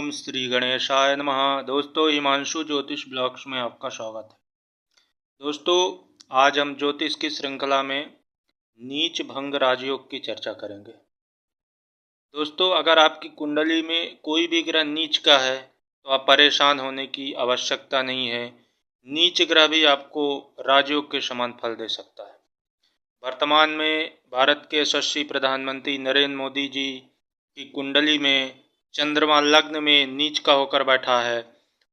ओम श्री गणेशाय नमः। दोस्तों, हिमांशु ज्योतिष ब्लॉग्स में आपका स्वागत है। दोस्तों, आज हम ज्योतिष की श्रृंखला में नीच भंग राजयोग की चर्चा करेंगे। दोस्तों, अगर आपकी कुंडली में कोई भी ग्रह नीच का है तो आप परेशान होने की आवश्यकता नहीं है। नीच ग्रह भी आपको राजयोग के समान फल दे सकता है। वर्तमान में भारत के यशस्वी प्रधानमंत्री नरेंद्र मोदी जी की कुंडली में चंद्रमा लग्न में नीच का होकर बैठा है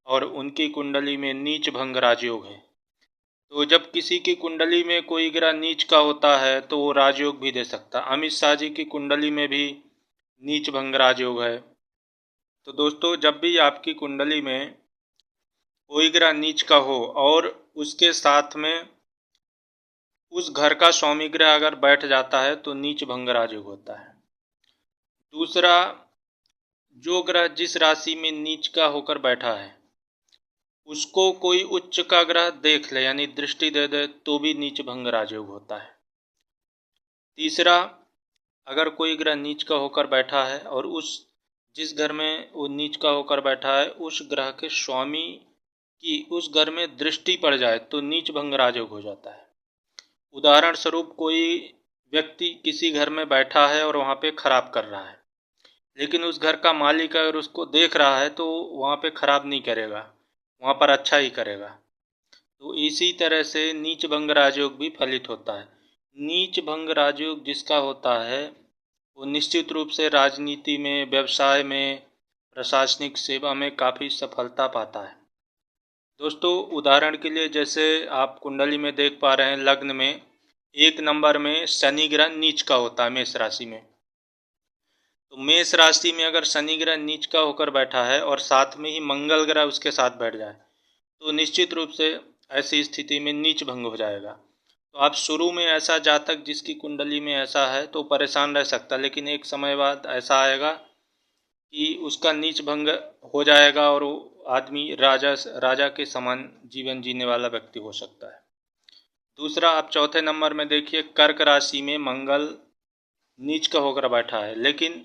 और उनकी कुंडली में नीच भंग राजयोग है। तो जब किसी की कुंडली में कोई ग्रह नीच का होता है तो वो राजयोग भी दे सकता है। अमित शाह जी की कुंडली में भी नीच भंग राजयोग है। तो दोस्तों, जब भी आपकी कुंडली में कोई ग्रह नीच का हो और उसके साथ में उस घर का स्वामी ग्रह अगर बैठ जाता है तो नीच भंग राजयोग होता है। दूसरा, जो ग्रह जिस राशि में नीच का होकर बैठा है उसको कोई उच्च का ग्रह देख ले यानी दृष्टि दे दे तो भी नीच भंग राजयोग होता है। तीसरा, अगर कोई ग्रह नीच का होकर बैठा है और जिस घर में वो नीच का होकर बैठा है उस ग्रह के स्वामी की उस घर में दृष्टि पड़ जाए तो नीच भंग राजयोग हो जाता है। उदाहरण स्वरूप, कोई व्यक्ति किसी घर में बैठा है और वहाँ पे खराब कर रहा है, लेकिन उस घर का मालिक अगर उसको देख रहा है तो वहाँ पे खराब नहीं करेगा, वहाँ पर अच्छा ही करेगा। तो इसी तरह से नीच भंग राजयोग भी फलित होता है। नीच भंग राजयोग जिसका होता है वो निश्चित रूप से राजनीति में, व्यवसाय में, प्रशासनिक सेवा में काफ़ी सफलता पाता है। दोस्तों, उदाहरण के लिए जैसे आप कुंडली में देख पा रहे हैं, लग्न में 1 नंबर में शनि ग्रह नीच का होता है मेष राशि में। तो मेष राशि में अगर शनि ग्रह नीच का होकर बैठा है और साथ में ही मंगल ग्रह उसके साथ बैठ जाए तो निश्चित रूप से ऐसी स्थिति में नीच भंग हो जाएगा। तो आप शुरू में ऐसा जातक जिसकी कुंडली में ऐसा है तो परेशान रह सकता है, लेकिन एक समय बाद ऐसा आएगा कि उसका नीच भंग हो जाएगा और वो आदमी राजा के समान जीवन जीने वाला व्यक्ति हो सकता है। दूसरा, आप चौथे नंबर में देखिए, कर्क राशि में मंगल नीच का होकर बैठा है लेकिन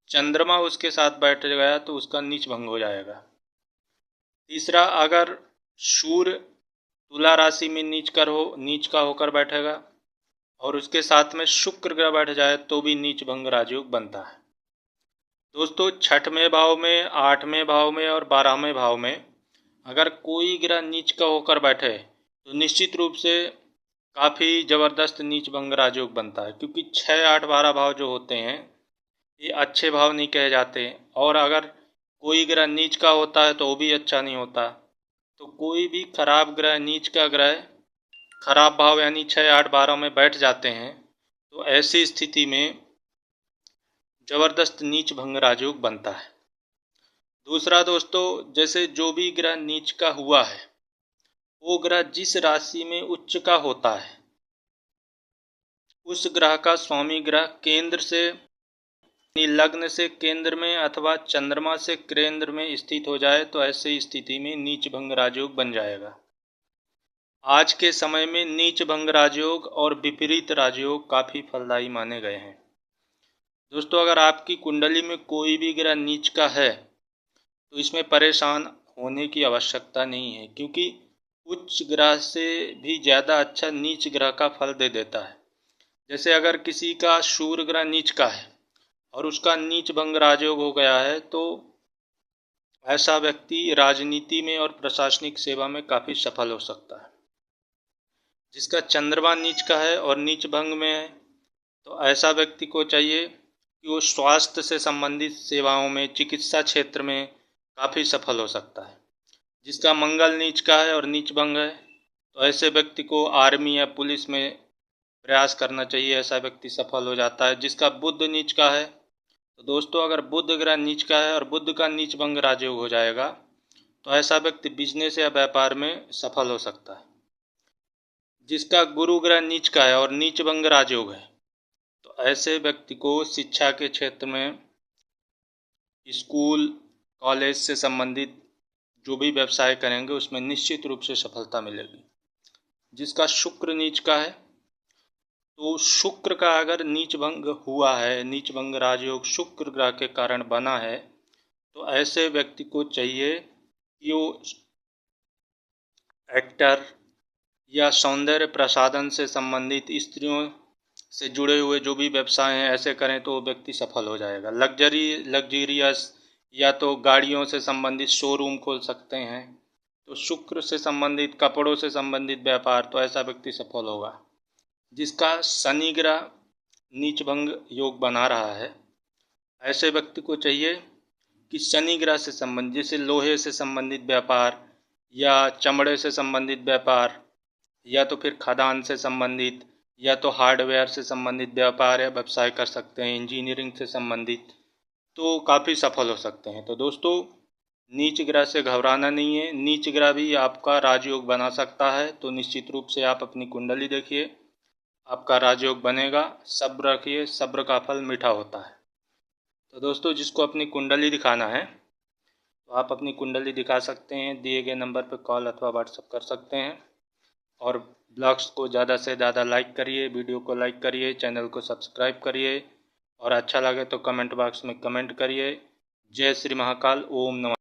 चंद्रमा उसके साथ बैठ गया तो उसका नीच भंग हो जाएगा। तीसरा, अगर सूर्य तुला राशि में नीच का होकर बैठेगा और उसके साथ में शुक्र ग्रह बैठ जाए तो भी नीच भंग राजयोग बनता है। दोस्तों, 6वें भाव में, 8वें भाव में और 12वें भाव में अगर कोई ग्रह नीच का होकर बैठे तो निश्चित रूप से काफ़ी ज़बरदस्त नीच भंग राजयोग बनता है, क्योंकि 6, 8, 12 भाव जो होते हैं ये अच्छे भाव नहीं कहे जाते। और अगर कोई ग्रह नीच का होता है तो वो भी अच्छा नहीं होता। तो कोई भी खराब ग्रह, नीच का ग्रह खराब भाव यानी 6, 8, 12 में बैठ जाते हैं तो ऐसी स्थिति में जबरदस्त नीच भंग राजयोग बनता है। दूसरा दोस्तों, जैसे जो भी ग्रह नीच का हुआ है वो ग्रह जिस राशि में उच्च का होता है उस ग्रह का स्वामी ग्रह केंद्र से, लग्न से केंद्र में अथवा चंद्रमा से केंद्र में स्थित हो जाए तो ऐसी स्थिति में नीच भंग राजयोग बन जाएगा। आज के समय में नीच भंग राजयोग और विपरीत राजयोग काफ़ी फलदायी माने गए हैं। दोस्तों, अगर आपकी कुंडली में कोई भी ग्रह नीच का है तो इसमें परेशान होने की आवश्यकता नहीं है, क्योंकि उच्च ग्रह से भी ज़्यादा अच्छा नीच ग्रह का फल दे देता है। जैसे अगर किसी का सूर्य ग्रह नीच का है और उसका नीच भंग राजयोग हो गया है तो ऐसा व्यक्ति राजनीति में और प्रशासनिक सेवा में काफ़ी सफल हो सकता है। जिसका चंद्रमा नीच का है और नीच भंग में है तो ऐसा व्यक्ति को चाहिए कि वो स्वास्थ्य से संबंधित सेवाओं में, चिकित्सा क्षेत्र में काफ़ी सफल हो सकता है। जिसका मंगल नीच का है और नीच भंग है तो ऐसे व्यक्ति को आर्मी या पुलिस में प्रयास करना चाहिए, ऐसा व्यक्ति सफल हो जाता है। जिसका बुध नीच का है तो दोस्तों, अगर बुध ग्रह नीच का है और बुध का नीच भंग राजयोग हो जाएगा तो ऐसा व्यक्ति बिजनेस या व्यापार में सफल हो सकता है। जिसका गुरु ग्रह नीच का है और नीच भंग राजयोग है तो ऐसे व्यक्ति को शिक्षा के क्षेत्र में, स्कूल कॉलेज से संबंधित जो भी व्यवसाय करेंगे उसमें निश्चित रूप से सफलता मिलेगी। जिसका शुक्र नीच का है तो शुक्र का अगर नीच भंग हुआ है, नीच भंग राजयोग शुक्र ग्रह के कारण बना है तो ऐसे व्यक्ति को चाहिए कि वो एक्टर या सौंदर्य प्रसाधन से संबंधित स्त्रियों से जुड़े हुए जो भी व्यवसाय हैं ऐसे करें तो वो व्यक्ति सफल हो जाएगा। लग्जरियस या तो गाड़ियों से संबंधित शोरूम खोल सकते हैं, तो शुक्र से संबंधित, कपड़ों से संबंधित व्यापार, तो ऐसा व्यक्ति सफल होगा। जिसका शनि ग्रह नीच भंग योग बना रहा है, ऐसे व्यक्ति को चाहिए कि शनि ग्रह से संबंधित, जैसे लोहे से संबंधित व्यापार या चमड़े से संबंधित व्यापार या तो फिर खदान से संबंधित या तो हार्डवेयर से संबंधित व्यापार या व्यवसाय कर सकते हैं, इंजीनियरिंग से संबंधित, तो काफ़ी सफल हो सकते हैं। तो दोस्तों, नीच ग्रह से घबराना नहीं है। नीच ग्रह भी आपका राजयोग बना सकता है, तो निश्चित रूप से आप अपनी कुंडली देखिए, आपका राजयोग बनेगा। सब्र रखिए, सब्र का फल मीठा होता है। तो दोस्तों, जिसको अपनी कुंडली दिखाना है तो आप अपनी कुंडली दिखा सकते हैं, दिए गए नंबर पर कॉल अथवा व्हाट्सएप कर सकते हैं। और ब्लॉग्स को ज़्यादा से ज़्यादा लाइक करिए, वीडियो को लाइक करिए, चैनल को सब्सक्राइब करिए और अच्छा लगे तो कमेंट बॉक्स में कमेंट करिए। जय श्री महाकाल। ओम नमः।